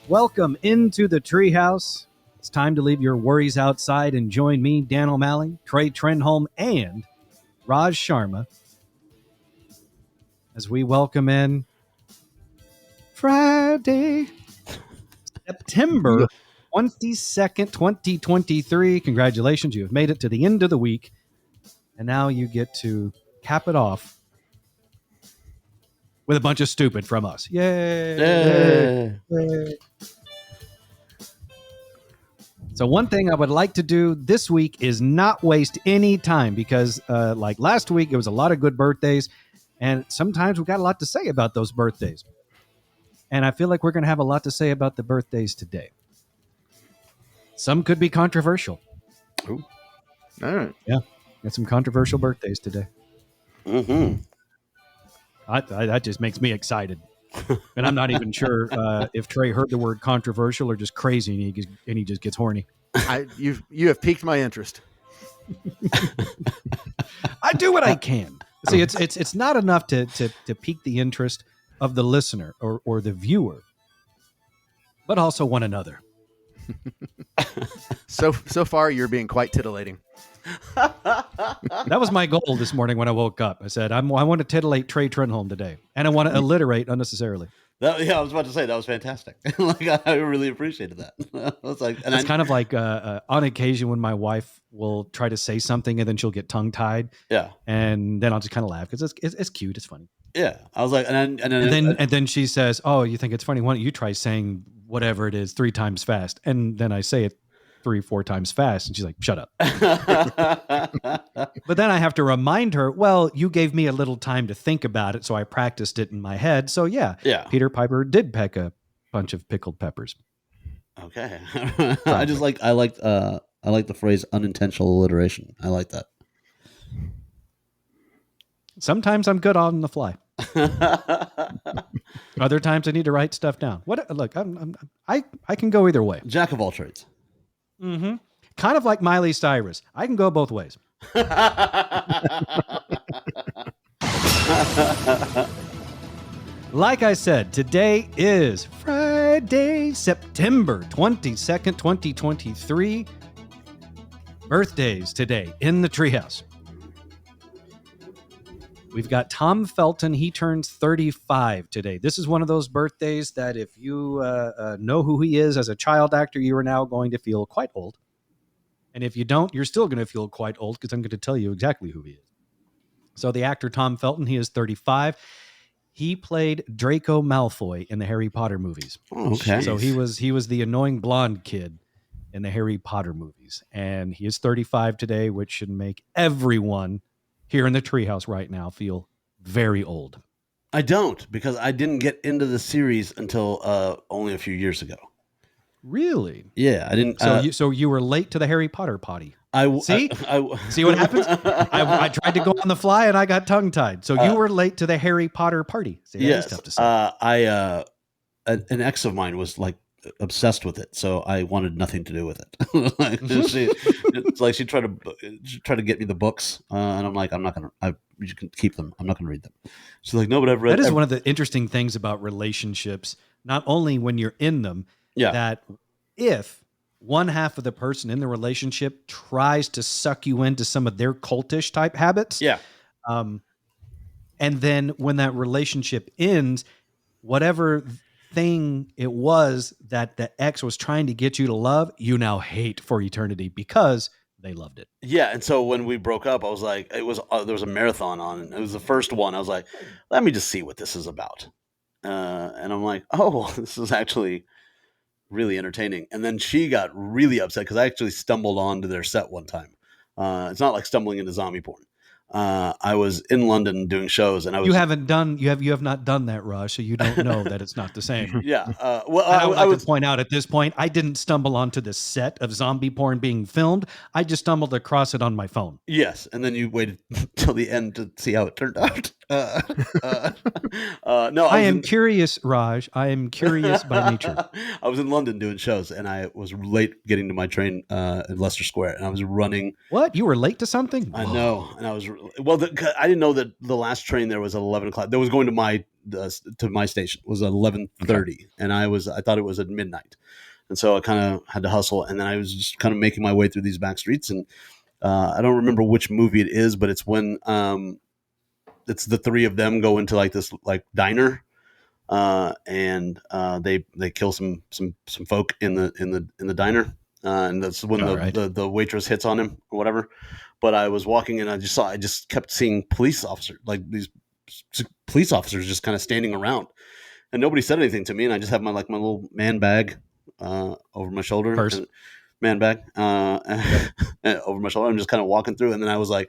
Welcome into the Treehouse. It's time to leave your worries outside and join me, Dan O'Malley, Trey Trenholm, and Raj Sharma as we welcome in Friday, September 22nd, 2023. Congratulations, you have made it to the end of the week, and now you get to cap it off with a bunch of stupid from us. Yay! Yay. So one thing I would like to do this week is not waste any time because like last week, it was a lot of good birthdays, and sometimes we've got a lot to say about those birthdays. And I feel like we're going to have a lot to say about the birthdays today. Some could be controversial. Ooh. All right. Yeah, got some controversial birthdays today. Mm-hmm. That just makes me excited. And I'm not even sure if Trey heard the word controversial or just crazy and he just gets horny. You have piqued my interest. I do what I can. See, it's not enough to pique the interest of the listener or the viewer, but also one another. So far, you're being quite titillating. That was my goal this morning when I woke up. I said, I want to titillate Trey Trenholm today, and I want to alliterate unnecessarily. I was about to say that was fantastic. I really appreciated that. I was like, it's kind of like on occasion when my wife will try to say something and then she'll get tongue tied. Yeah, and then I'll just kind of laugh because it's cute, it's funny. Yeah, I was like, and then she says, "Oh, you think it's funny? Why don't you try saying whatever it is 3 times fast?" And then I say it 3-4 times fast, and she's like, "Shut up." But then I have to remind her, well, you gave me a little time to think about it, so I practiced it in my head. So yeah. Peter Piper did peck a bunch of pickled peppers. Okay. I like the phrase unintentional alliteration. I like that. Sometimes I'm good on the fly. Other times I need to write stuff down. Look, I can go either way. Jack of all trades. Mm-hmm. Kind of like Miley Cyrus. I can go both ways. Like I said, today is Friday, September 22nd, 2023. Birthdays today in the Treehouse. We've got Tom Felton. He turns 35 today. This is one of those birthdays that if you know who he is as a child actor, you are now going to feel quite old. And if you don't, you're still going to feel quite old because I'm going to tell you exactly who he is. So the actor Tom Felton, he is 35. He played Draco Malfoy in the Harry Potter movies. Oh, okay. So he was the annoying blonde kid in the Harry Potter movies. And he is 35 today, which should make everyone here in the Treehouse right now feel very old. I don't, because I didn't get into the series until only a few years ago. Really? Yeah, I didn't. So you were late to the Harry Potter potty. See what happens? I tried to go on the fly and I got tongue tied. So you were late to the Harry Potter party. See, yes, tough to say. An ex of mine was like obsessed with it, so I wanted nothing to do with it. She tried to get me the books, and I'm like, I'm not gonna. You can keep them. I'm not gonna read them. She's like, no, but I've read. That is one of the interesting things about relationships. Not only when you're in them, that if one half of the person in the relationship tries to suck you into some of their cultish type habits, and then when that relationship ends, whatever thing it was that the ex was trying to get you to love, you now hate for eternity because they loved it. Yeah, and so when we broke up, I was like, there was a marathon on, and it was the first one. I was like, let me just see what this is about, and I'm like, oh, this is actually really entertaining. And then she got really upset because I actually stumbled onto their set one time. It's not like stumbling into zombie porn. I was in London doing shows, and you have not done that, Raj, so you don't know that it's not the same. Yeah. I would point out at this point, I didn't stumble onto the set of zombie porn being filmed. I just stumbled across it on my phone. Yes, and then you waited till the end to see how it turned out. No, I am curious, Raj. I am curious by nature. I was in London doing shows, and I was late getting to my train in Leicester Square, and I was running. What? You were late to something? I know, and I was I didn't know that the last train there was at 11 o'clock. That was going to my station. It was 11:30, and I thought it was at midnight, and so I kind of had to hustle, and then I was just kind of making my way through these back streets, and I don't remember which movie it is, but it's when it's the three of them go into like this like diner, and they kill some folk in the diner, and that's when the waitress hits on him or whatever. But I was walking and I just kept seeing police officers, like these police officers just kind of standing around, and nobody said anything to me, and I just have my little man bag over my shoulder. Purse. Man bag over my shoulder. I'm just kind of walking through, and then I was like,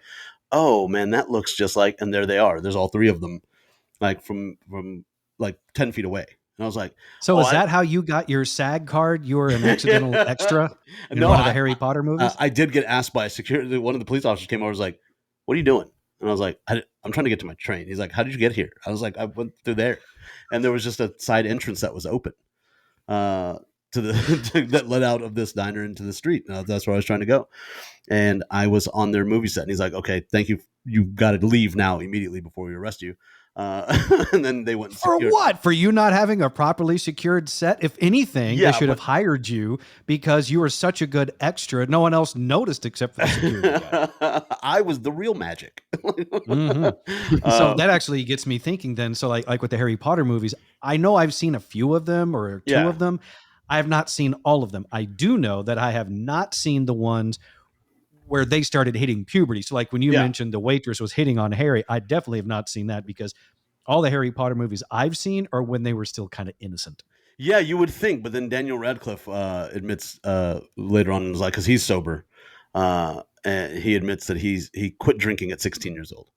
oh man, that looks just like, and there they are. There's all three of them, like from like 10 feet away. And I was like, so is that how you got your SAG card? You were an accidental extra in one of the Harry Potter movies? I did get asked by a security. One of the police officers came over and was like, what are you doing? And I was like, I'm trying to get to my train. He's like, how did you get here? I was like, I went through there. And there was just a side entrance that was open that led out of this diner into the street. That's where I was trying to go. And I was on their movie set. And he's like, okay, thank you. You've got to leave now immediately before we arrest you. And then they went and for what? For you not having a properly secured set? If anything, they should have hired you because you were such a good extra. No one else noticed except for the security guy. I was the real magic. Mm-hmm. So that actually gets me thinking then. So like with the Harry Potter movies, I know I've seen a few of them or two of them. I have not seen all of them. I do know that I have not seen the ones where they started hitting puberty. So like when you mentioned the waitress was hitting on Harry, I definitely have not seen that because all the Harry Potter movies I've seen are when they were still kind of innocent. Yeah, you would think, but then Daniel Radcliffe admits later on in his life, because he's sober, and he admits that he quit drinking at 16 years old.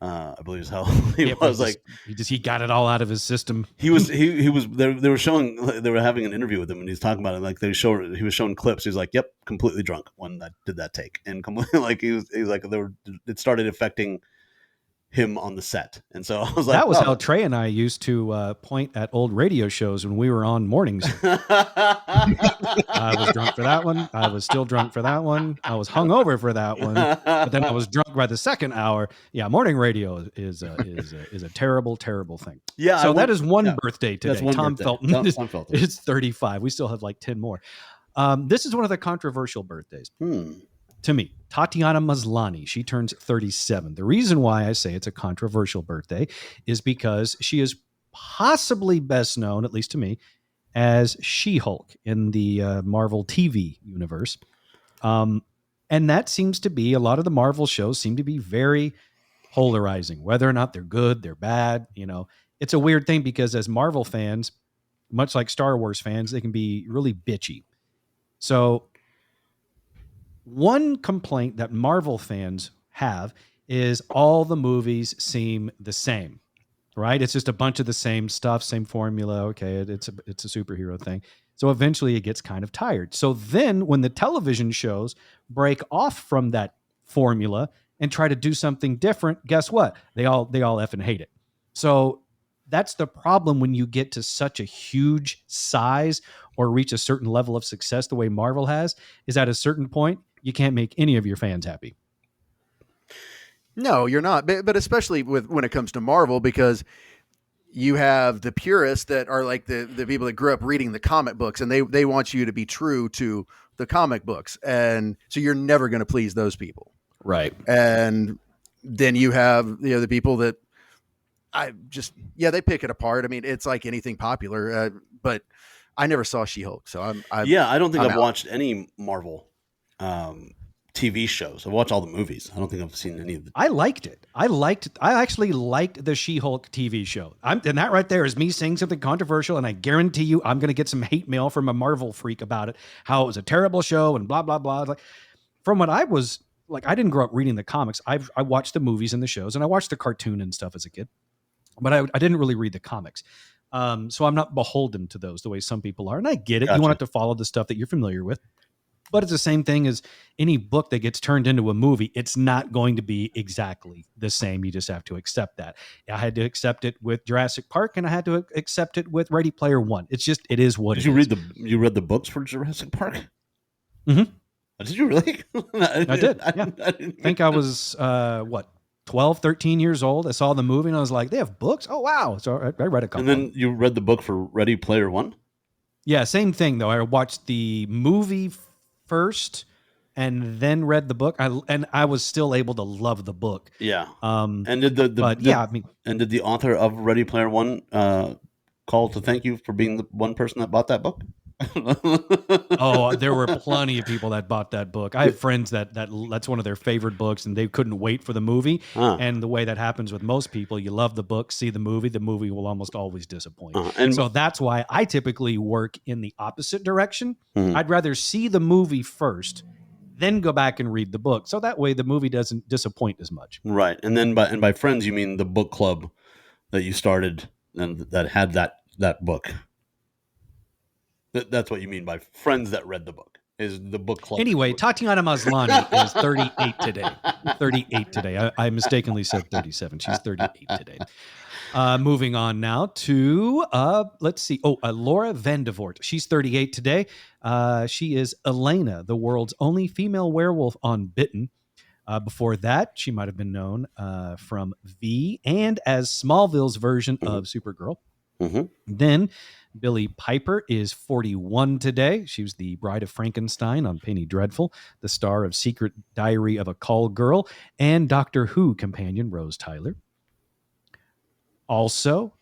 I believe is how he was like. He got it all out of his system. He was they were having an interview with him, and he's talking about it. Like he was showing clips. He was like, "Yep, completely drunk when I did that take," and completely like he was like it started affecting him on the set. And so I was like, that was how Trey and I used to point at old radio shows when we were on mornings. I was drunk for that one. I was still drunk for that one. I was hungover for that one. But then I was drunk by the second hour. Yeah, morning radio is a terrible, terrible thing. Yeah. So that is one birthday today. That's one Tom birthday. Felton Tom Felton. is 35. We still have like 10 more. This is one of the controversial birthdays. To me, Tatiana Maslany, she turns 37. The reason why I say it's a controversial birthday is because she is possibly best known, at least to me, as She-Hulk in the Marvel TV universe. And that seems to be, a lot of the Marvel shows seem to be very polarizing, whether or not they're good, they're bad. You know, it's a weird thing because as Marvel fans, much like Star Wars fans, they can be really bitchy. So one complaint that Marvel fans have is all the movies seem the same, right? It's just a bunch of the same stuff, same formula. Okay, it's a superhero thing. So eventually it gets kind of tired. So then when the television shows break off from that formula and try to do something different, guess what? They all effing hate it. So that's the problem when you get to such a huge size or reach a certain level of success the way Marvel has, is at a certain point, you can't make any of your fans happy. No, you're not. But especially when it comes to Marvel, because you have the purists that are like the people that grew up reading the comic books, and they want you to be true to the comic books. And so you're never going to please those people. Right. And then you have the people that they pick it apart. I mean, it's like anything popular, but I never saw She-Hulk. So I don't think I've watched any Marvel TV shows. I've watched all the movies. I don't think I've seen any of them. I liked it. I actually liked the She-Hulk TV show. And that right there is me saying something controversial, and I guarantee you I'm going to get some hate mail from a Marvel freak about it, how it was a terrible show and blah, blah, blah. Like, from what I was like, I didn't grow up reading the comics. I watched the movies and the shows, and I watched the cartoon and stuff as a kid, but I didn't really read the comics. So I'm not beholden to those the way some people are. And I get it. Gotcha. You want it to follow the stuff that you're familiar with. But it's the same thing as any book that gets turned into a movie. It's not going to be exactly the same. You just have to accept that. I had to accept it with Jurassic Park, and I had to accept it with Ready Player One. It is what it is. You read the books for Jurassic Park? Mm-hmm. Did you really? I did. Yeah. I think I was, 12, 13 years old. I saw the movie and I was like, they have books? Oh, wow. So I read a couple. And then you read the book for Ready Player One? Yeah, same thing, though. I watched the movie first and then read the book. I was still able to love the book. Yeah. And did the author of Ready Player One call to thank you for being the one person that bought that book? Oh, there were plenty of people that bought that book. I have friends that's one of their favorite books, and they couldn't wait for the movie. And the way that happens with most people, you love the book, see the movie will almost always disappoint. And so that's why I typically work in the opposite direction. Mm-hmm. I'd rather see the movie first, then go back and read the book. So that way the movie doesn't disappoint as much. Right. And then by friends, you mean the book club that you started and that had that book. That's what you mean by friends that read the book, is the book club. Anyway, Tatiana Maslany is 38 today. 38 today. I mistakenly said 37. She's 38 today. Moving on now to, let's see. Laura Vandervoort. She's 38 today. She is Elena, the world's only female werewolf on Bitten. Before that, she might have been known from V and as Smallville's version of Supergirl. Mm-hmm. Then Billie Piper is 41 today. She was the Bride of Frankenstein on Penny Dreadful, the star of Secret Diary of a Call Girl, and Doctor Who companion Rose Tyler. Also,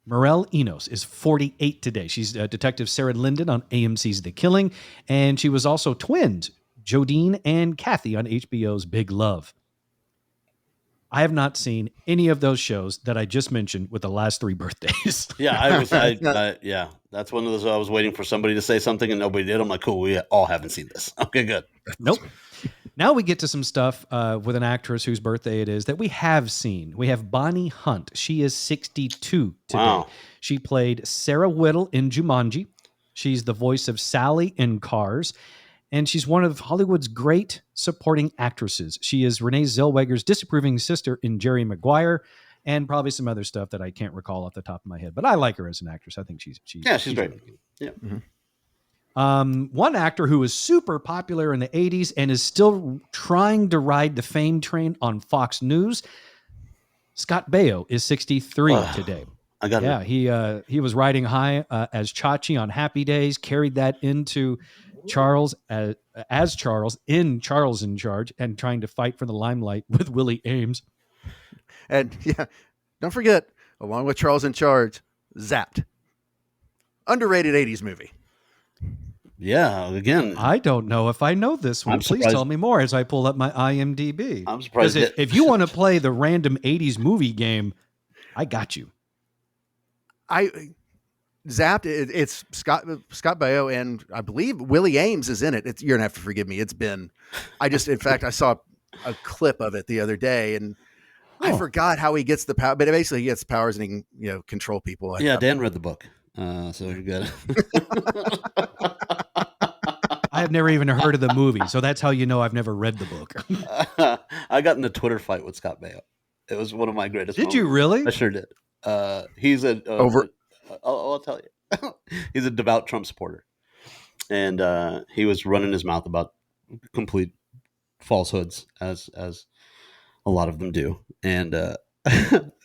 Morel Enos is 48 today. She's Detective Sarah Linden on AMC's The Killing, and she was also twins, Jodine and Kathy on HBO's Big Love. I have not seen any of those shows that I just mentioned with the last 3 birthdays. Yeah, yeah, that's one of those. I was waiting for somebody to say something and nobody did. I'm like, cool, we all haven't seen this. Okay, good. Nope. Now we get to some stuff with an actress whose birthday it is that we have seen. We have Bonnie Hunt. She is 62 today. Wow. She played Sarah Whittle in Jumanji. She's the voice of Sally in Cars. And she's one of Hollywood's great supporting actresses. She is Renee Zellweger's disapproving sister in Jerry Maguire, and probably some other stuff that I can't recall off the top of my head. But I like her as an actress. I think she's great. Really good. Yeah. Mm-hmm. One actor who was super popular in the 80s and is still trying to ride the fame train on Fox News, Scott Baio is 63 today. He was riding high as Chachi on Happy Days, carried that into Charles as Charles in Charles in Charge, and trying to fight for the limelight with Willie Ames. And yeah, don't forget, along with Charles in Charge, Zapped. Underrated 80s movie. Yeah, again. I don't know if I know this one. Please tell me more as I pull up my IMDb. I'm surprised. If you want to play the random 80s movie game, I got you. Zapped. It's Scott Baio, and I believe Willie Ames is in it. You're gonna have to forgive me. In fact, I saw a clip of it the other day, and I forgot how he gets the power. But basically, he gets powers and he can control people. Dan read the book, so you're good. I have never even heard of the movie, so that's how you know I've never read the book. I got in a Twitter fight with Scott Baio. It was one of my greatest. Did you really? I sure did. He's I'll tell you. He's a devout Trump supporter. And he was running his mouth about complete falsehoods, as a lot of them do. And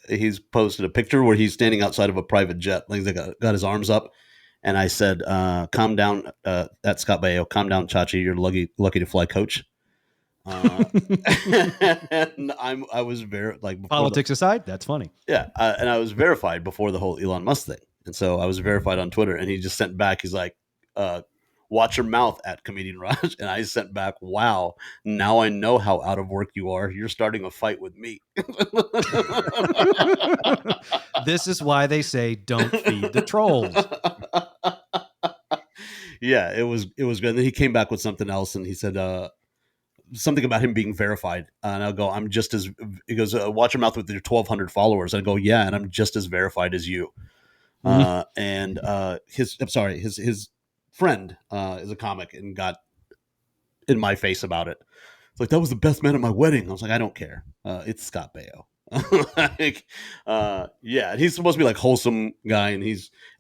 he's posted a picture where he's standing outside of a private jet. Like, he's got his arms up. And I said, calm down, that's Scott Baio. Calm down, Chachi. You're lucky to fly coach. And I was very politics aside, that's funny. Yeah. And I was verified before the whole Elon Musk thing. And so I was verified on Twitter, and he just sent back, he's like, watch your mouth at Comedian Raj. And I sent back, wow, now I know how out of work you are. You're starting a fight with me. This is why they say don't feed the trolls. Yeah, it was good. And then he came back with something else, and he said something about him being verified. And I'll go, he goes, watch your mouth with your 1,200 followers. I go, yeah, and I'm just as verified as you. Mm-hmm. His friend is a comic and got in my face about it. It's like, that was the best man at my wedding. I was like, I don't care. It's Scott Baio. Yeah, he's supposed to be like wholesome guy, and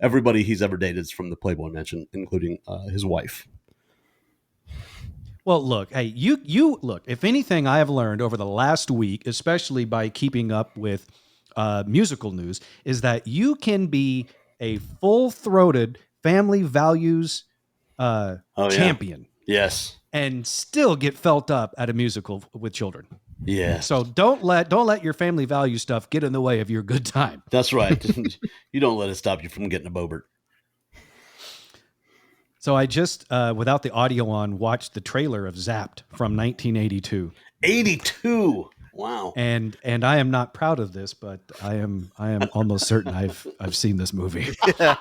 everybody he's ever dated is from the Playboy Mansion, including his wife. Well, look, hey, you look. If anything, I have learned over the last week, especially by keeping up with musical news, is that you can be a full-throated family values champion. Yes, and still get felt up at a musical with children. Yeah. So don't let your family value stuff get in the way of your good time. That's right. You don't let it stop you from getting a Bobert. So I just, without the audio on, watched the trailer of Zapped from 1982. 82. Wow. And I am not proud of this, but I am almost certain I've seen this movie. Yeah.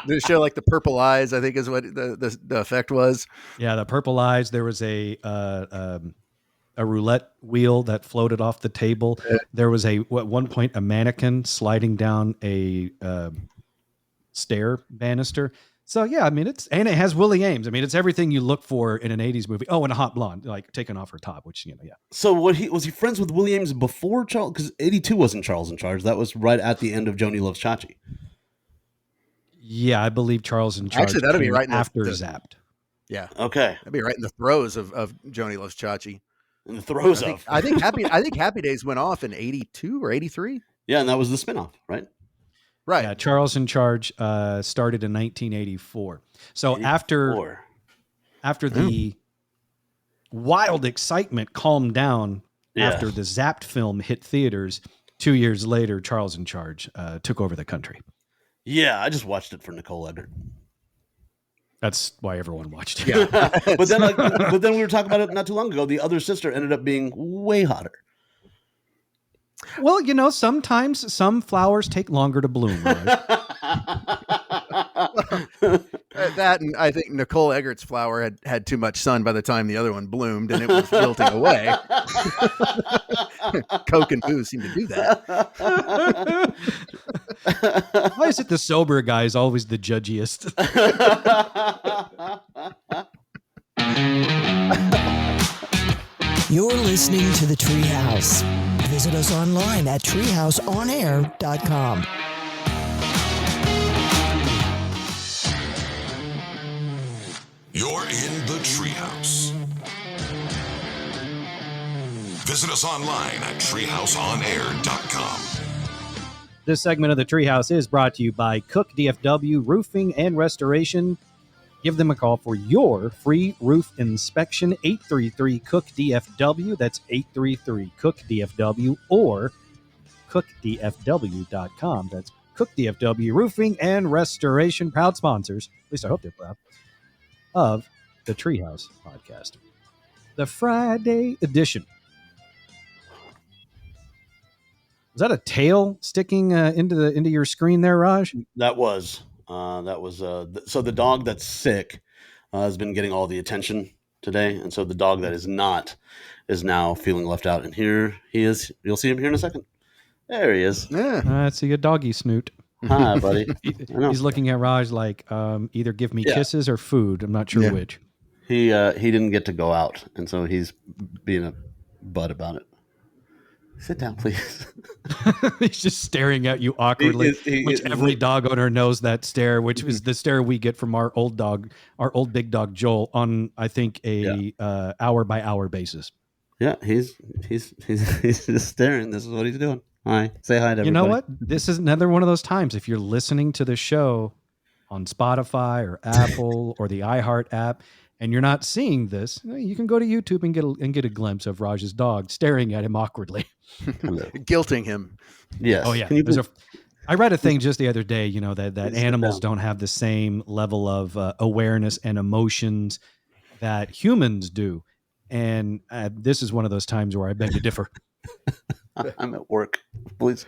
Did it show like the purple eyes? I think is what the effect was. Yeah, the purple eyes. There was a roulette wheel that floated off the table. Yeah. There was at one point a mannequin sliding down a stair banister. So yeah, I mean it has Willie Ames. I mean it's everything you look for in an 80s movie. Oh, and a hot blonde like taking off her top, which yeah. So was he friends with Willie Ames before Charles? Because 82 wasn't Charles in Charge. That was right at the end of Joni Loves Chachi. Yeah, I believe Charles in Charge. Actually, that'd be right after Zapped. Yeah. Okay. That'd be right in the throes of Joni Loves Chachi. In the throes I think Happy Days went off in 82 or 83. Yeah, and that was the spinoff, right? Right. Yeah, Charles in Charge started in 1984. So 84. after the wild excitement calmed down after the Zapped film hit theaters, 2 years later, Charles in Charge took over the country. Yeah, I just watched it for Nicole Eggert. That's why everyone watched it. Yeah. but then we were talking about it not too long ago. The other sister ended up being way hotter. Well, sometimes some flowers take longer to bloom. Right? That, and I think Nicole Eggert's flower had too much sun by the time the other one bloomed, and it was wilting away. Coke and booze seem to do that. Why is it the sober guy is always the judgiest? You're listening to The Treehouse. Visit us online at treehouseonair.com. You're in the Treehouse. Visit us online at treehouseonair.com. This segment of the Treehouse is brought to you by Cook DFW Roofing and Restoration. Give them a call for your free roof inspection, 833-COOK-DFW. That's 833-COOK-DFW or cookdfw.com. That's Cook DFW Roofing and Restoration, proud sponsors, at least I hope they're proud, of the Treehouse Podcast. The Friday edition. Was that a tail sticking into your screen there, Raj? That was so the dog that's sick has been getting all the attention today, and so the dog that is not is now feeling left out. And here he is. You'll see him here in a second. There he is. Yeah. I see a doggy snoot. Hi, buddy. He's looking at Raj like either give me kisses or food. I'm not sure which. He didn't get to go out, and so he's being a butt about it. Sit down, please. He's just staring at you awkwardly, which every dog owner knows that stare, which is the stare we get from our old big dog Joel on, I think, a hour by hour basis. Yeah, he's just staring. This is what he's doing. Hi, say hi to everybody. You know what? This is another one of those times. If you're listening to the show on Spotify or Apple or the iHeart app, and you're not seeing this, you can go to YouTube and get a glimpse of Raj's dog staring at him awkwardly. Guilting him. Yes. Oh yeah. I read a thing just the other day, that animals don't have the same level of awareness and emotions that humans do. And this is one of those times where I beg to differ. I'm at work. Please.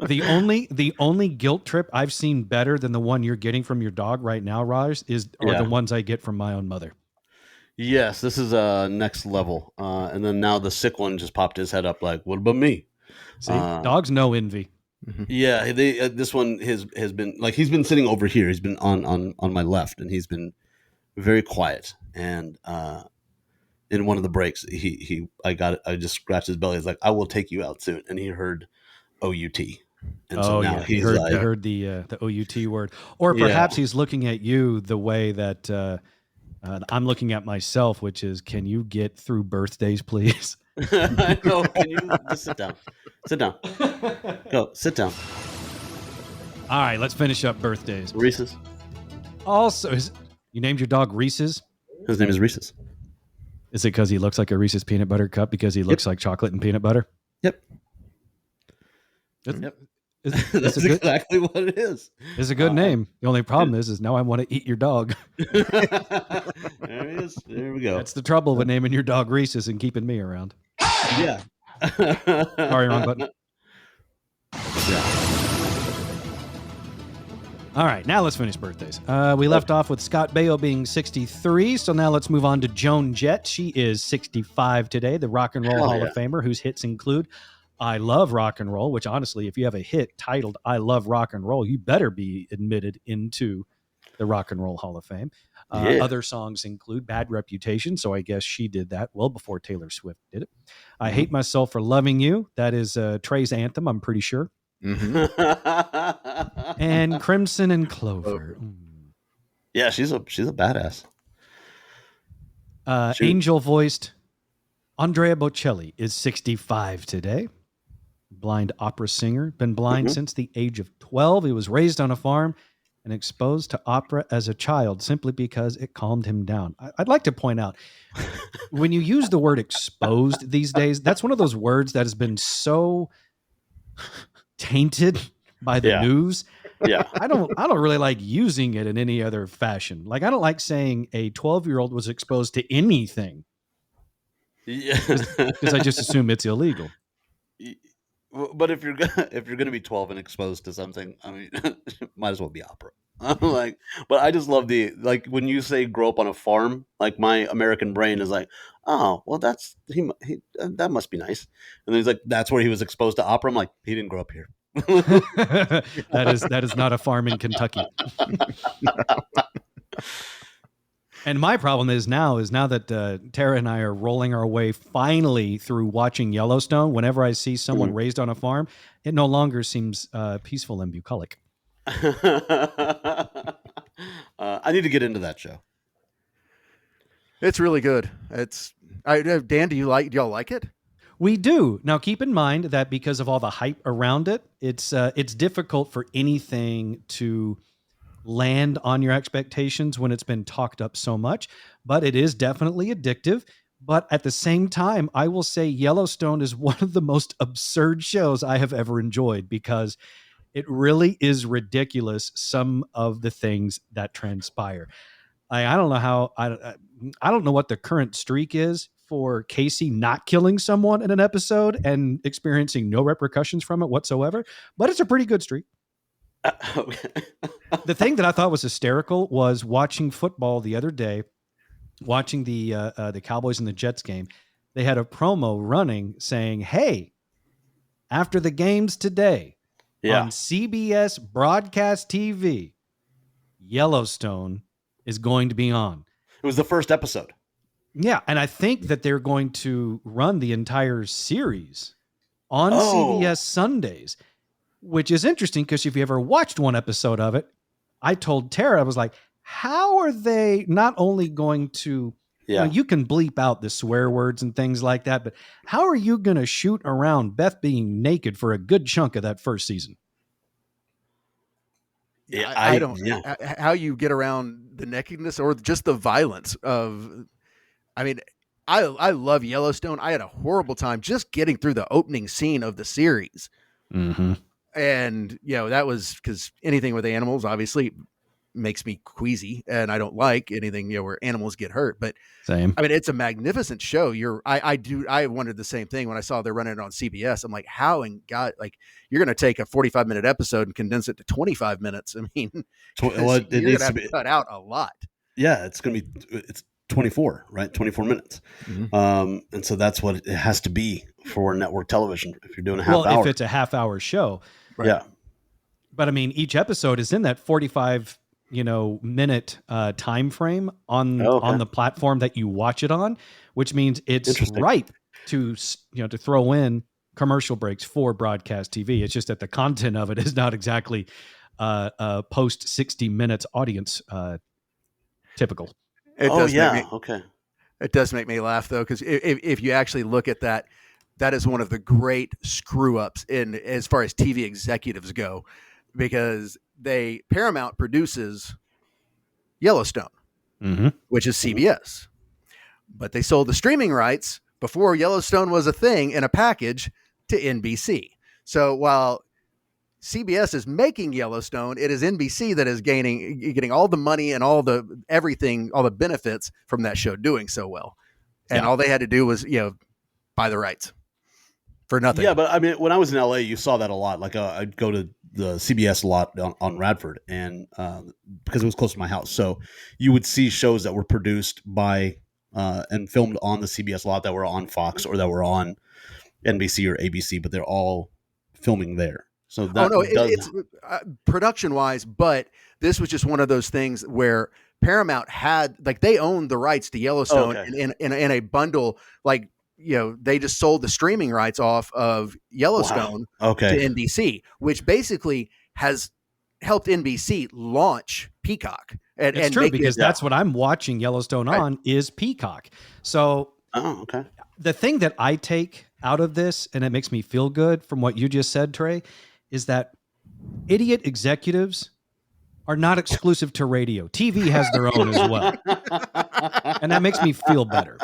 The only guilt trip I've seen better than the one you're getting from your dog right now, Raj, are the ones I get from my own mother. Yes, this is next level. And then now the sick one just popped his head up like, what about me? See, dogs know envy. Yeah, they this one has been like he's been sitting over here. He's been on my left, and he's been very quiet. And in one of the breaks, I just scratched his belly. He's like, "I will take you out soon," and he heard OUT. And so now he heard the OUT word, or perhaps he's looking at you the way that I'm looking at myself, which is, can you get through birthdays, please? I know. Can you just sit down? Sit down. Go. Sit down. All right, let's finish up birthdays. Reese's. Also, you named your dog Reese's? His name is Reese's. Is it because he looks like a Reese's peanut butter cup because he looks like chocolate and peanut butter? Yep. That's exactly what it is. It's a good name. The only problem is now I want to eat your dog. There he is. There we go. That's the trouble with naming your dog Reese's and keeping me around. Yeah. Sorry, wrong button. Yeah. All right, now let's finish birthdays. We left off with Scott Baio being 63, so now let's move on to Joan Jett. She is 65 today, the Rock and Roll Hall of Famer, whose hits include I Love Rock and Roll, which honestly, if you have a hit titled I Love Rock and Roll, you better be admitted into the Rock and Roll Hall of Fame. Other songs include Bad Reputation, so I guess she did that well before Taylor Swift did it. I Hate Myself for Loving You. That is Trey's anthem, I'm pretty sure. And Crimson and Clover. Yeah, she's a badass. Angel-voiced Andrea Bocelli is 65 today. Blind opera singer, been blind since the age of 12. He was raised on a farm and exposed to opera as a child simply because it calmed him down. I'd like to point out, when you use the word exposed these days, that's one of those words that has been so tainted by the news. Yeah. I don't really like using it in any other fashion. Like, I don't like saying a 12-year-old was exposed to anything. Yeah. Because I just assume it's illegal. But if you're gonna be 12 and exposed to something, I mean, might as well be opera. But I just love when you say grow up on a farm, like my American brain is like, oh, well, that must be nice. And then he's like, that's where he was exposed to opera. I'm like, he didn't grow up here. that is not a farm in Kentucky. And my problem is now that Tara and I are rolling our way finally through watching Yellowstone, whenever I see someone raised on a farm, it no longer seems peaceful and bucolic. I need to get into that show. It's really good. Dan, do y'all like it? We do. Now, keep in mind that because of all the hype around it, it's difficult for anything to land on your expectations when it's been talked up so much, but it is definitely addictive. But at the same time, I will say Yellowstone is one of the most absurd shows I have ever enjoyed because it really is ridiculous, some of the things that transpire. I don't know how, I don't know what the current streak is for Casey not killing someone in an episode and experiencing no repercussions from it whatsoever, but it's a pretty good streak. Okay. The thing that I thought was hysterical was watching football the other day, watching the Cowboys and the Jets game. They had a promo running saying, hey, after the games today on CBS broadcast TV, Yellowstone is going to be on. It was the first episode. Yeah, and I think that they're going to run the entire series on CBS Sundays, which is interesting because if you ever watched one episode of it, I told Tara, I was like, how are they not only going to, you can bleep out the swear words and things like that, but how are you going to shoot around Beth being naked for a good chunk of that first season? Yeah, I don't know how you get around the nakedness or just the violence of, I mean, I love Yellowstone. I had a horrible time just getting through the opening scene of the series. Mm-hmm. And, that was because anything with animals obviously makes me queasy and I don't like anything, where animals get hurt, but same. I mean, it's a magnificent show. I wondered the same thing when I saw they're running it on CBS. I'm like, how in God, like you're going to take a 45-minute episode and condense it to 25 minutes. I mean, you're going to have to cut out a lot. Yeah. It's 24, right? 24 minutes. Mm-hmm. And so that's what it has to be for network television. If you're doing a half hour. If it's a half hour show. Right. Yeah. But I mean, each episode is in that 45, minute time frame on the platform that you watch it on, which means it's ripe to throw in commercial breaks for broadcast TV. It's just that the content of it is not exactly post 60 minutes audience typical. It It does make me laugh though, because if you actually look at that, that is one of the great screw ups in as far as TV executives go, because Paramount produces Yellowstone, which is CBS, but they sold the streaming rights before Yellowstone was a thing in a package to NBC. So while CBS is making Yellowstone, it is NBC that is getting all the money and all the benefits from that show doing so well. And all they had to do was, buy the rights for nothing. Yeah, but I mean, when I was in LA, you saw that a lot. Like I'd go to the CBS lot on Radford, and because it was close to my house, so you would see shows that were produced by and filmed on the CBS lot that were on Fox or that were on NBC or ABC, but they're all filming there. So that it's production wise, but this was just one of those things where Paramount had, like, they owned the rights to Yellowstone in a bundle. Like, they just sold the streaming rights off of Yellowstone to NBC, which basically has helped NBC launch Peacock. It's true, because that's what I'm watching Yellowstone on is Peacock. So the thing that I take out of this, and it makes me feel good from what you just said, Trey, is that idiot executives are not exclusive to radio. TV has their own as well. And that makes me feel better.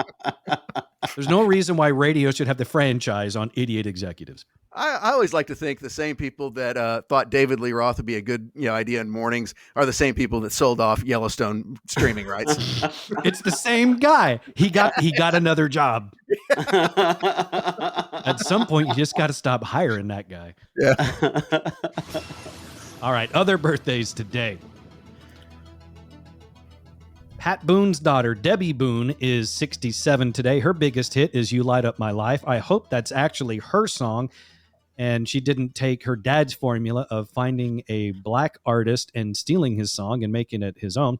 There's no reason why radio should have the franchise on idiot executives. I always like to think the same people that thought David Lee Roth would be a good idea in mornings are the same people that sold off Yellowstone streaming rights. It's the same guy. He got another job. At some point, you just got to stop hiring that guy. Yeah. All right. Other birthdays today. Pat Boone's daughter, Debbie Boone, is 67 today. Her biggest hit is You Light Up My Life. I hope that's actually her song, and she didn't take her dad's formula of finding a black artist and stealing his song and making it his own.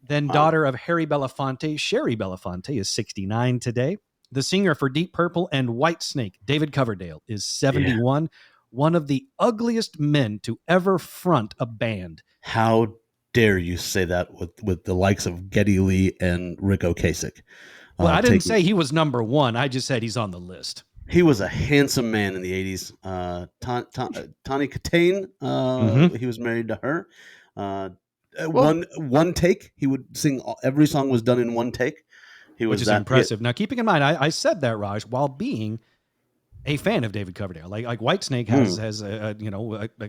Then daughter of Harry Belafonte, Sherry Belafonte, is 69 today. The singer for Deep Purple and Whitesnake, David Coverdale, is 71. One of the ugliest men to ever front a band. How dare you say that with the likes of Geddy Lee and Rick Ocasek? Well, I didn't say he was number one. I just said he's on the list. He was a handsome man in the 80s. Tawny Katane, he was married to her. One take. He would sing. Every song was done in one take. Which is impressive. Now, keeping in mind, I said that, Raj, while being a fan of David Coverdale. Like Whitesnake has a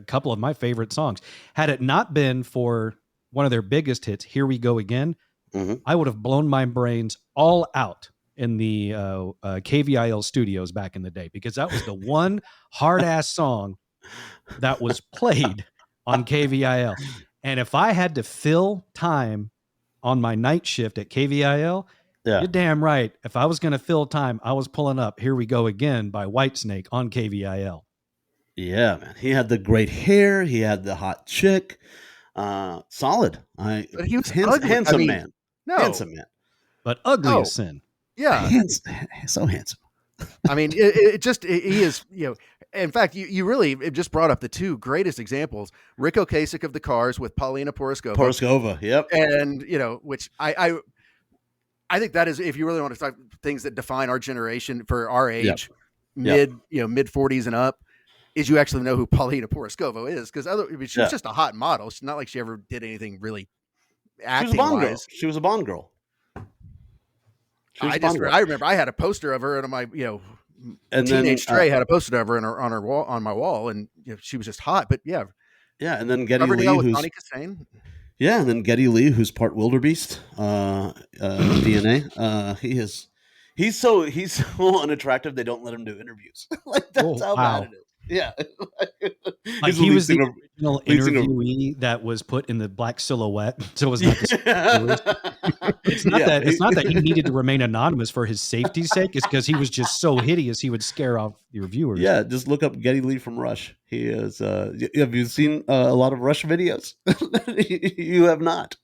couple of my favorite songs. Had it not been for one of their biggest hits, Here We Go Again, I would have blown my brains all out in the KVIL studios back in the day, because that was the one hard-ass song that was played on KVIL. And if I had to fill time on my night shift at KVIL, you're damn right. If I was going to fill time, I was pulling up Here We Go Again by Whitesnake on KVIL. Yeah, man. He had the great hair. He had the hot chick. Solid. But he was handsome man. No. Handsome man. But ugly as sin. Yeah. So handsome. I mean, he is, in fact, you really just brought up the two greatest examples, Rick Ocasek of the Cars with Paulina Poroskova. Yep. And, which I think that is, if you really want to talk things that define our generation for our age, mid 40s and up, is you actually know who Paulina Poroskova is. Because she was just a hot model. It's not like she ever did anything really acting wise. She was a Bond girl. I remember I had a poster of her on my, teenage Trey had a poster of her on my wall, and she was just hot. But yeah, and then Geddy Lee, and then Geddy Lee, who's part wildebeest, DNA. He's so unattractive they don't let him do interviews. Like that's how bad it is. Yeah. Like he was the original interviewee that was put in the black silhouette. So it was not it's not that he needed to remain anonymous for his safety's sake. It's because he was just so hideous he would scare off your viewers. Yeah, just look up Geddy Lee from Rush. He is have you seen a lot of Rush videos? You have not.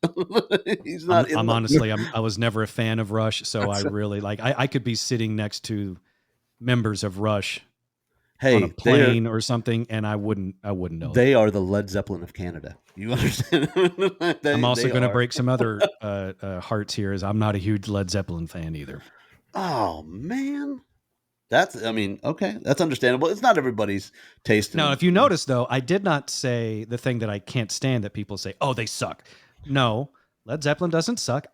He's not. I was never a fan of Rush, so I really I could be sitting next to members of Rush on a plane or something, and I wouldn't know. They are the Led Zeppelin of Canada. You understand? I'm also going to break some other hearts here, as I'm not a huge Led Zeppelin fan either. Oh man, that's understandable. It's not everybody's taste. Now, if you notice, though, I did not say the thing that I can't stand that people say, "Oh, they suck." No, Led Zeppelin doesn't suck.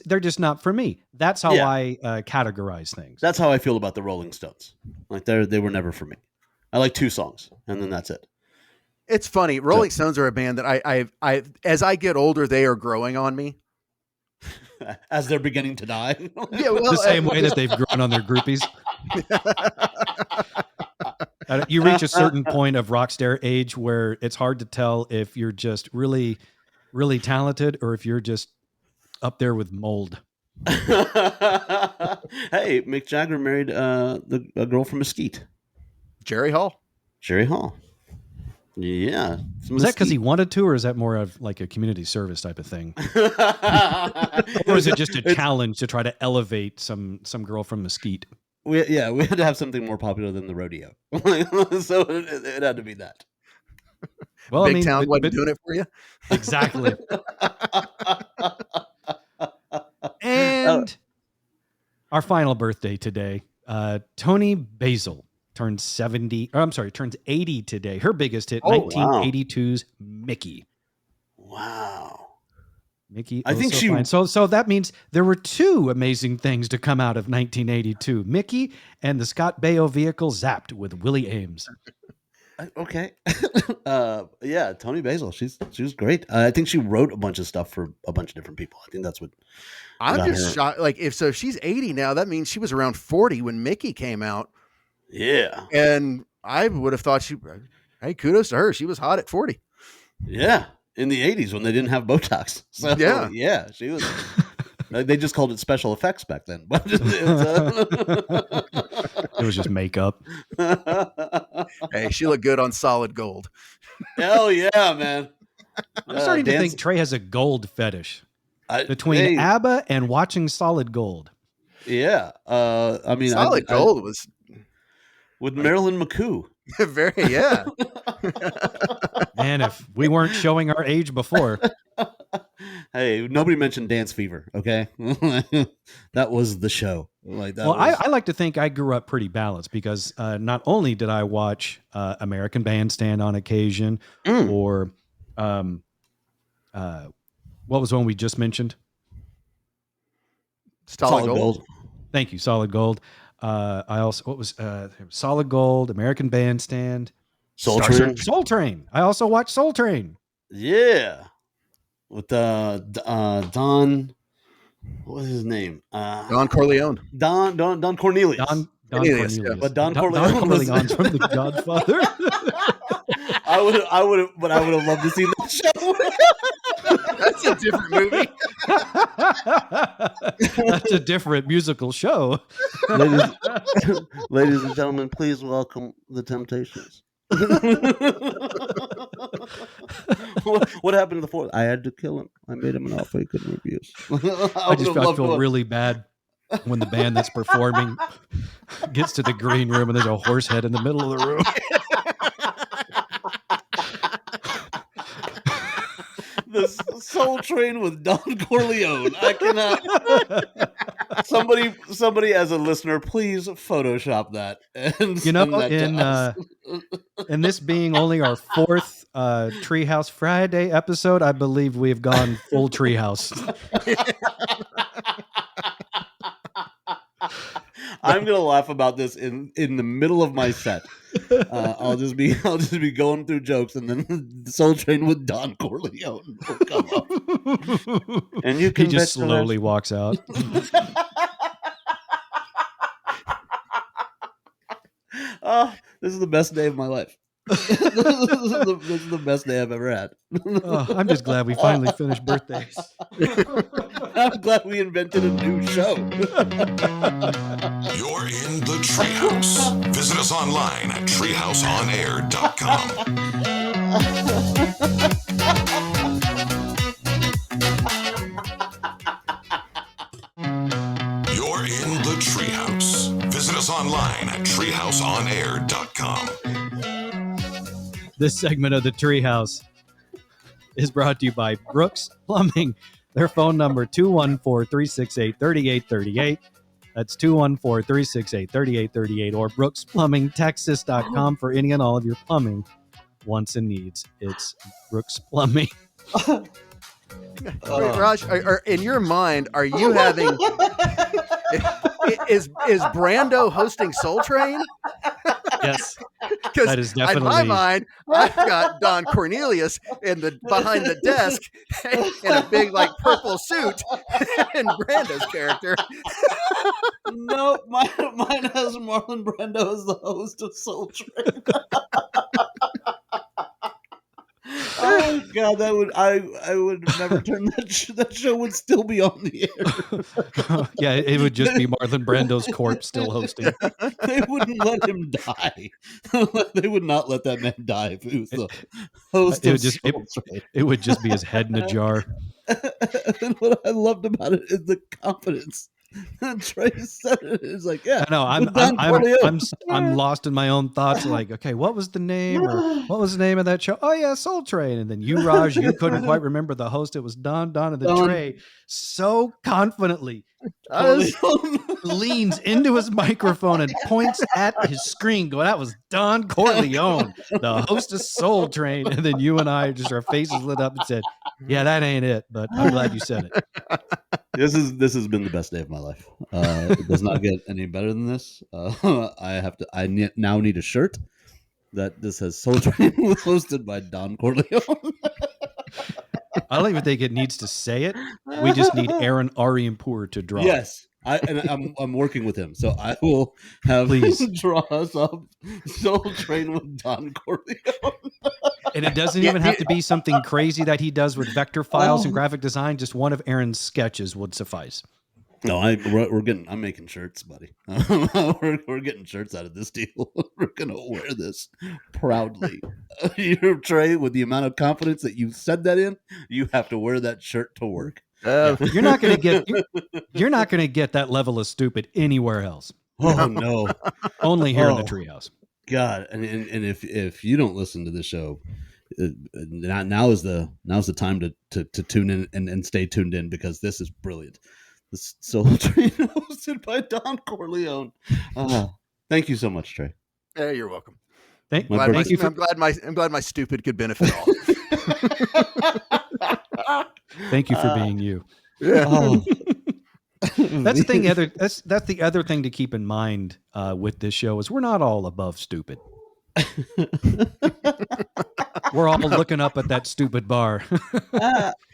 They're just not for me. That's how I categorize things. That's how I feel about the Rolling Stones. Like they were never for me. I like 2 songs, and then that's it. It's funny. Rolling Stones are a band that I as I get older, they are growing on me. As they're beginning to die. Yeah, well, the same way that they've grown on their groupies. You reach a certain point of rock star age where it's hard to tell if you're just really, really talented or if you're just up there with mold. Hey, Mick Jagger married a girl from Mesquite. Jerry Hall. Yeah. Was that because he wanted to, or is that more of like a community service type of thing? Or is it just a challenge to try to elevate some girl from Mesquite? We had to have something more popular than the rodeo. So it had to be that. Well, Big Town wasn't doing it for you? Exactly. And our final birthday today, Toni Basil turns 80 today. Her biggest hit, 1982's Mickey. Wow. Mickey. I think she. So that means there were 2 amazing things to come out of 1982: Mickey and the Scott Baio vehicle Zapped with Willie Ames. Okay. Yeah, Toni Basil. She was great. I think she wrote a bunch of stuff for a bunch of different people. I think that's what. I'm just shocked. Like if she's 80 now, that means she was around 40 when Mickey came out. Yeah. And I would have thought hey, kudos to her. She was hot at 40. Yeah. In the 80s when they didn't have Botox. So, yeah, she was. They just called it special effects back then. But it was just makeup. Hey, she looked good on Solid Gold. Hell yeah, man. I'm starting to think Trey has a gold fetish between ABBA and watching Solid Gold. Yeah. Solid Gold was with Marilyn McCoo. Very, yeah. Man, if we weren't showing our age before. Hey, nobody mentioned Dance Fever, okay? That was the show. I like to think I grew up pretty balanced because not only did I watch American Bandstand on occasion, or what was one we just mentioned? Solid Gold. Thank you, Solid Gold. I also Solid Gold, American Bandstand, Soul Train. Soul Train. I also watched Soul Train. Yeah, with Don. What was his name? Don Corleone. Don Cornelius. Don Cornelius. Yeah. But Don Corleone was from The Godfather. I would have loved to see that show. That's a different movie. That's a different musical show. Ladies and gentlemen, please welcome the Temptations. What happened to the 4th? I had to kill him. I made him an offer he couldn't refuse. I feel really bad when the band that's performing gets to the green room and there's a horse head in the middle of the room. The Soul Train with Don Corleone. I cannot. Somebody as a listener, please Photoshop that. And in this being only our 4th Treehouse Friday episode, I believe we've gone full Treehouse. I'm gonna laugh about this in the middle of my set. I'll just be going through jokes, and then the Soul Train with Don Corleone will come up, and he just slowly walks out. This is the best day of my life. This is the best day I've ever had. I'm just glad we finally finished birthdays. I'm glad we invented a new show. You're in the Treehouse. Visit us online at treehouseonair.com. You're in the Treehouse. Visit us online at treehouseonair.com. This segment of the Treehouse is brought to you by Brooks Plumbing. Their phone number 214-368-3838. That's 214-368-3838 or brooksplumbingtexas.com for any and all of your plumbing wants and needs. It's Brooks Plumbing. Wait, Raj, in your mind, are you having is Brando hosting Soul Train? Yes, Because that is in definitely my mind, I've got Don Cornelius behind the desk in a big like purple suit, and Brando's character. No, mine has Marlon Brando as the host of Soul Train. Oh God, that would I would never turn that show would still be on the air. yeah, it would just be Marlon Brando's corpse still hosting. They wouldn't let him die. They would not let that man die if he was the host of Soul Train. It would just be his head in a jar. And what I loved about it is the confidence. Trey said it. It's like, yeah. I know. I'm lost in my own thoughts. Like, okay, what was the name, or what was the name of that show? Oh yeah, Soul Train. And then you, Raj, you couldn't quite remember the host. It was Don of the Tray. So confidently leans into his microphone and points at his screen, going, "That was Don Corleone, the host of Soul Train." And then you and I just our faces lit up and said, "Yeah, that ain't it." But I'm glad you said it. This has been the best day of my life. It does not get any better than this. I now need a shirt that this has Soul Train was hosted by Don Corleone. I don't even think it needs to say it. We just need Aaron Arianpour to draw. Yes. I'm working with him, so I will have him draw us up Soul Train with Don Corleone. And it doesn't even have to be something crazy that he does with vector files and graphic design. Just one of Aaron's sketches would suffice. No, I'm making shirts, buddy. we're getting shirts out of this deal. We're gonna wear this proudly. Trey, with the amount of confidence that you said that in, you have to wear that shirt to work. You're not gonna get that level of stupid anywhere else. Oh no, only here in the Treehouse. God, and if you don't listen to the show, now is the time to tune in and stay tuned in, because this is brilliant. This Soul Train hosted by Don Corleone. Thank you so much, Trey. Yeah, you're welcome. Thank you. I'm glad my stupid could benefit all. Thank you for being you. Yeah. Oh. That's the thing. That's the other thing to keep in mind with this show is we're not all above stupid. We're all looking up at that stupid bar.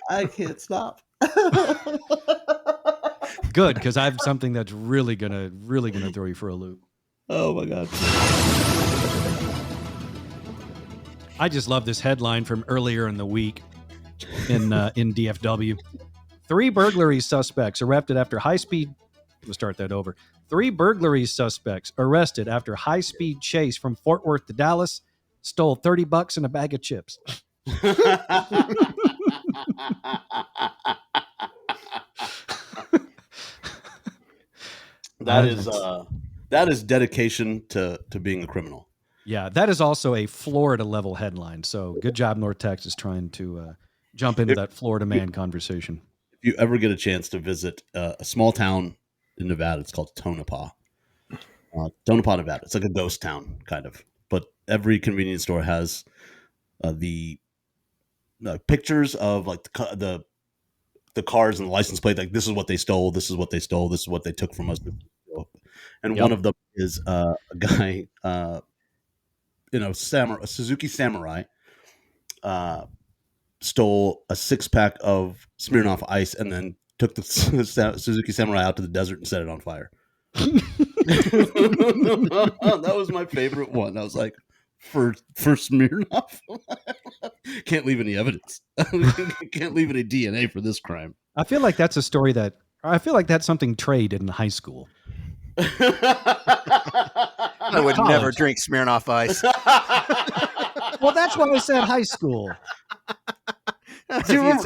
I can't stop. Good, because I have something that's really gonna throw you for a loop. Oh my God! I just love this headline from earlier in the week in DFW. 3 burglary suspects arrested after high-speed. We'll start that over. 3 burglary suspects arrested after high-speed chase from Fort Worth to Dallas. Stole $30 and a bag of chips. That is dedication to being a criminal. Yeah, that is also a Florida level headline. So good job, North Texas, trying to jump into that Florida man conversation. If you ever get a chance to visit a small town in Nevada, it's called Tonopah. Tonopah, Nevada. It's like a ghost town, kind of. But every convenience store has the pictures of like the cars and the license plate. Like, this is what they stole. This is what they stole. This is what they took from us. And one of them is a guy, a Suzuki Samurai, stole a 6-pack of Smirnoff Ice and then took the Suzuki Samurai out to the desert and set it on fire. That was my favorite one. I was like, for Smirnoff, can't leave any evidence. Can't leave any DNA for this crime. I feel like that's a story that's something Trey did in high school. I would never drink Smirnoff Ice. Well, that's why I said high school. He had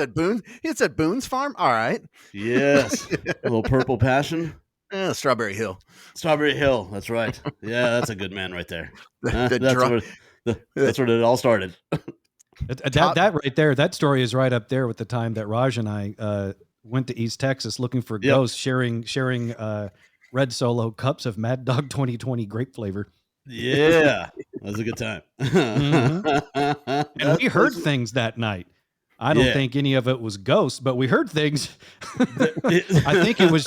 said Boone's Farm. All right. Yes, a little Purple Passion. Strawberry Hill. Strawberry Hill. That's right. Yeah, that's a good man right there. That's where it all started. That right there, that story is right up there with the time that Raj and I went to East Texas looking for ghosts, sharing red Solo cups of Mad Dog 2020 grape flavor. Yeah, that was a good time. And we heard things that night. I don't think any of it was ghosts, but we heard things. I think it was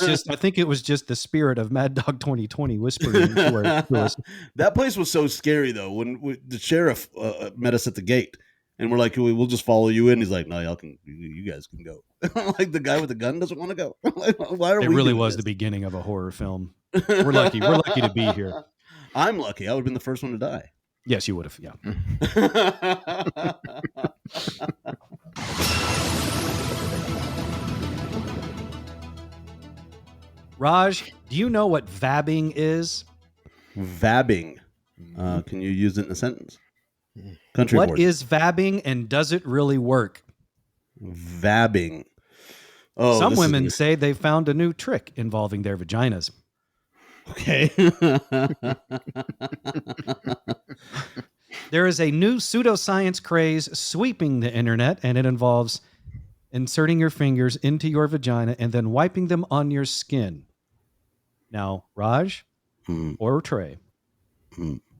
just the spirit of Mad Dog 2020 whispering to us. That place was so scary though. When the sheriff met us at the gate, and we're like, "We'll just follow you in." He's like, "No, you guys can go." Like the guy with the gun doesn't want to go. Why are we? It really was the beginning of a horror film. We're lucky to be here. I'm lucky. I would have been the first one to die. Yes, you would have. Yeah. Raj, do you know what vabbing is? Vabbing. Can you use it in a sentence? Country What board. is vabbing, and does it really work? Vabbing. Oh, some women say they found a new trick involving their vaginas. Okay. There is a new pseudoscience craze sweeping the internet, and it involves inserting your fingers into your vagina and then wiping them on your skin. Now, Raj or Trey,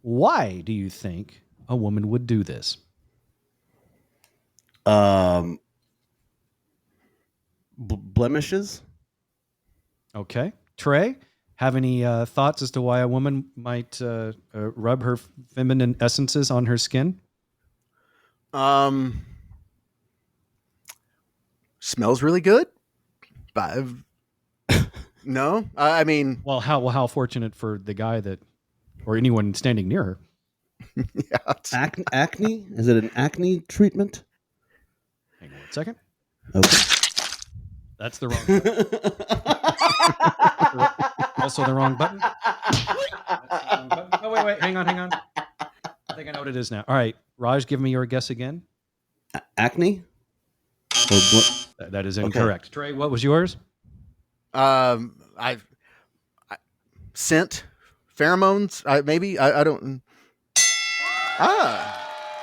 why do you think a woman would do this? Blemishes. Okay. Trey, have any thoughts as to why a woman might rub her feminine essences on her skin? Smells really good. But no, I mean, well, how fortunate for the guy or anyone standing near her. Yeah, Acne? Is it an acne treatment? Hang on 1 second. Okay. That's the wrong button. Also the wrong button. Oh, wait. Hang on. I think I know what it is now. All right. Raj, give me your guess again. Acne? That is incorrect. Okay. Trey, what was yours? I scent, pheromones. Maybe I don't.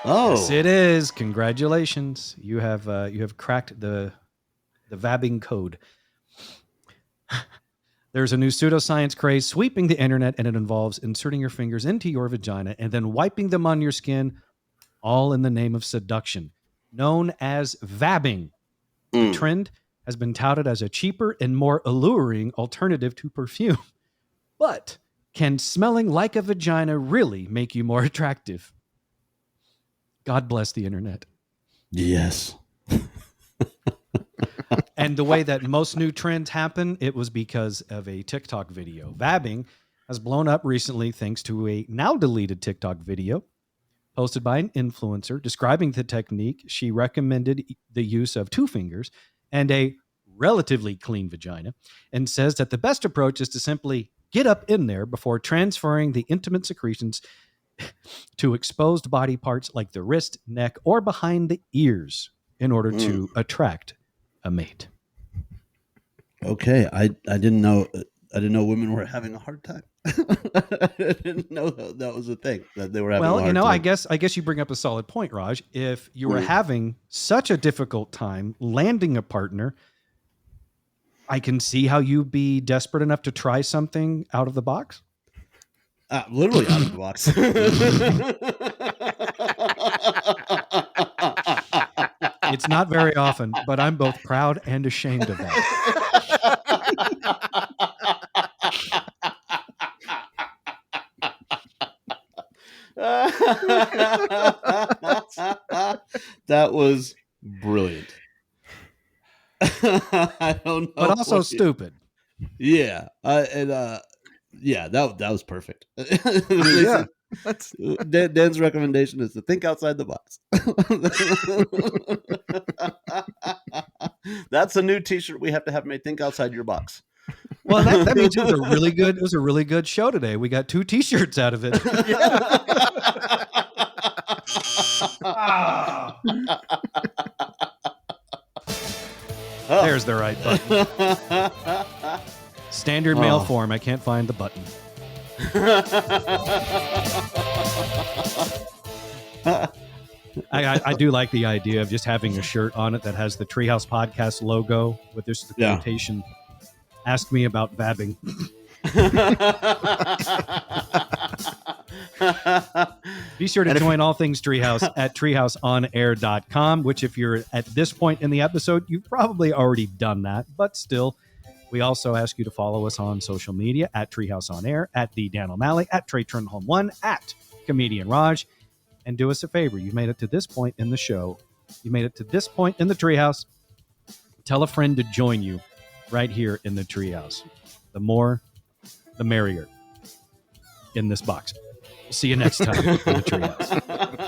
Oh, yes, it is. Congratulations, you have cracked the vabbing code. There's a new pseudoscience craze sweeping the internet, and it involves inserting your fingers into your vagina and then wiping them on your skin, all in the name of seduction, known as vabbing. The trend has been touted as a cheaper and more alluring alternative to perfume. But can smelling like a vagina really make you more attractive? God bless the internet. Yes. And the way that most new trends happen, it was because of a TikTok video. Vabbing has blown up recently thanks to a now deleted TikTok video posted by an influencer describing the technique. She recommended the use of 2 fingers and a relatively clean vagina, and says that the best approach is to simply get up in there before transferring the intimate secretions to exposed body parts like the wrist, neck, or behind the ears in order to attract a mate. Okay, I didn't know women were having a hard time. I didn't know that was a thing, that they were having a hard time. I guess you bring up a solid point, Raj. If you were having such a difficult time landing a partner, I can see how you'd be desperate enough to try something out of the box. Literally out of the box. It's not very often, but I'm both proud and ashamed of that. That was brilliant. I don't know. But also stupid. Yeah. And Yeah, that was perfect. Yeah. Dan's recommendation is to think outside the box. That's a new T-shirt we have to have made. Think outside your box. Well, that means it was a really good show today. We got 2 T-shirts out of it. There's the right button. Standard mail form. I can't find the button. I do like the idea of just having a shirt on it that has the Treehouse Podcast logo with this quotation. Ask me about vabbing. Be sure to join All Things Treehouse at treehouseonair.com, which if you're at this point in the episode, you've probably already done that, but still, we also ask you to follow us on social media at Treehouse On Air, at the Dan O'Malley, at Trey Turnholm 1, at Comedian Raj, and do us a favor. You've made it to this point in the show. You made it to this point in the Treehouse. Tell a friend to join you right here in the Treehouse. The more, the merrier in this box. See you next time in the Treehouse.